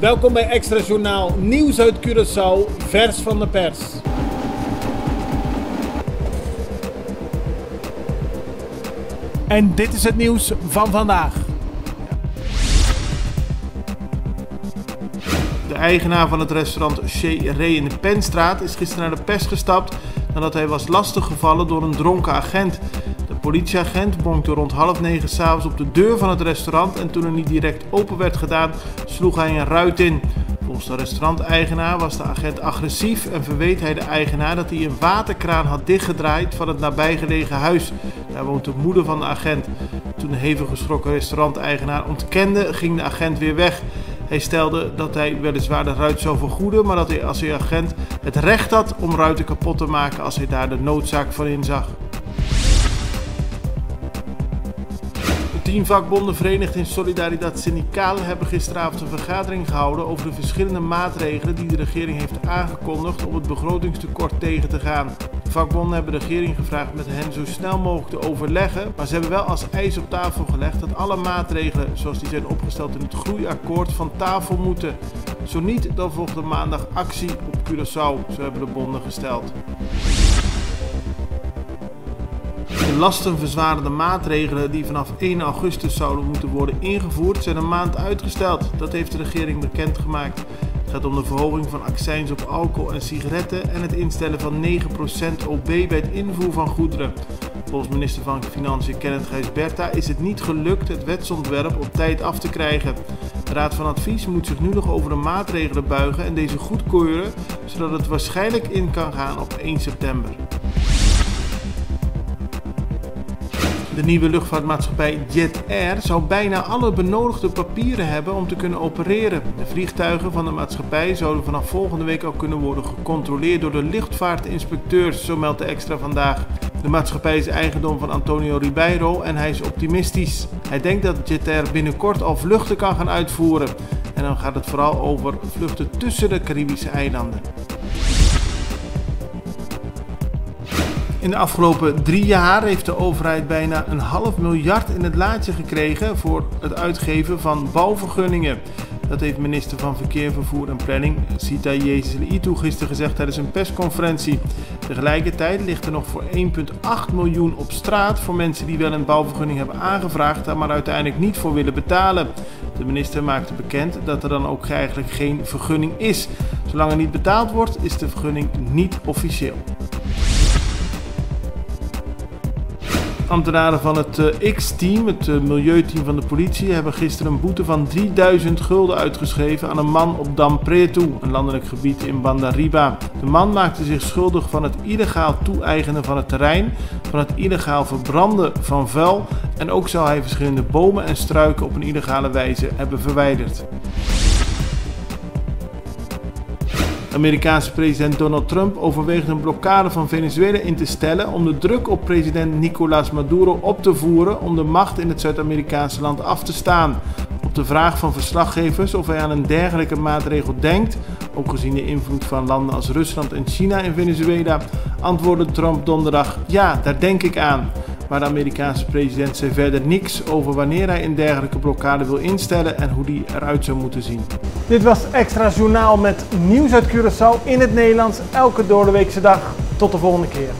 Welkom bij Extra Journaal, nieuws uit Curaçao, vers van de pers. En dit is het nieuws van vandaag. De eigenaar van het restaurant Chez Ray in de Penstraat is gisteren naar de pers gestapt nadat hij was lastiggevallen door een dronken agent. De politieagent bonkte rond 20:30 s'avonds op de deur van het restaurant en toen er niet direct open werd gedaan, sloeg hij een ruit in. Volgens de restauranteigenaar was de agent agressief en verweet hij de eigenaar dat hij een waterkraan had dichtgedraaid van het nabijgelegen huis. Daar woont de moeder van de agent. Toen de hevig geschrokken restauranteigenaar ontkende, ging de agent weer weg. Hij stelde dat hij weliswaar de ruit zou vergoeden, maar dat hij als agent het recht had om ruiten kapot te maken als hij daar de noodzaak van inzag. De 10 vakbonden verenigd in Solidaridad Sindical hebben gisteravond een vergadering gehouden over de verschillende maatregelen die de regering heeft aangekondigd om het begrotingstekort tegen te gaan. De vakbonden hebben de regering gevraagd met hen zo snel mogelijk te overleggen, maar ze hebben wel als eis op tafel gelegd dat alle maatregelen zoals die zijn opgesteld in het groeiakkoord van tafel moeten. Zo niet, dan volgt er maandag actie op Curaçao, zo hebben de bonden gesteld. De lastenverzwarende maatregelen die vanaf 1 augustus zouden moeten worden ingevoerd zijn een maand uitgesteld. Dat heeft de regering bekendgemaakt. Het gaat om de verhoging van accijns op alcohol en sigaretten en het instellen van 9% OB bij het invoer van goederen. Volgens minister van Financiën Kenneth Gijsberta is het niet gelukt het wetsontwerp op tijd af te krijgen. De Raad van Advies moet zich nu nog over de maatregelen buigen en deze goedkeuren, zodat het waarschijnlijk in kan gaan op 1 september. De nieuwe luchtvaartmaatschappij Jet Air zou bijna alle benodigde papieren hebben om te kunnen opereren. De vliegtuigen van de maatschappij zouden vanaf volgende week al kunnen worden gecontroleerd door de luchtvaartinspecteurs, zo meldt de Extra vandaag. De maatschappij is eigendom van Antonio Ribeiro en hij is optimistisch. Hij denkt dat Jet Air binnenkort al vluchten kan gaan uitvoeren. En dan gaat het vooral over vluchten tussen de Caribische eilanden. In de afgelopen 3 jaar heeft de overheid bijna $500 miljoen in het laadje gekregen voor het uitgeven van bouwvergunningen. Dat heeft minister van Verkeer, Vervoer en Planning Sita Jezili-Itu gisteren gezegd tijdens een persconferentie. Tegelijkertijd ligt er nog voor 1,8 miljoen op straat voor mensen die wel een bouwvergunning hebben aangevraagd, daar maar uiteindelijk niet voor willen betalen. De minister maakte bekend dat er dan ook eigenlijk geen vergunning is. Zolang er niet betaald wordt, is de vergunning niet officieel. Ambtenaren van het X-team, het milieuteam van de politie, hebben gisteren een boete van 3000 gulden uitgeschreven aan een man op Dam Preto, een landelijk gebied in Banda Riba. De man maakte zich schuldig van het illegaal toe-eigenen van het terrein, van het illegaal verbranden van vuil en ook zou hij verschillende bomen en struiken op een illegale wijze hebben verwijderd. Amerikaanse president Donald Trump overweegt een blokkade van Venezuela in te stellen om de druk op president Nicolás Maduro op te voeren om de macht in het Zuid-Amerikaanse land af te staan. Op de vraag van verslaggevers of hij aan een dergelijke maatregel denkt, ook gezien de invloed van landen als Rusland en China in Venezuela, antwoordde Trump donderdag: ja, daar denk ik aan. Maar de Amerikaanse president zei verder niks over wanneer hij een dergelijke blokkade wil instellen en hoe die eruit zou moeten zien. Dit was Extra Journaal met nieuws uit Curaçao in het Nederlands, elke doordeweekse dag. Tot de volgende keer.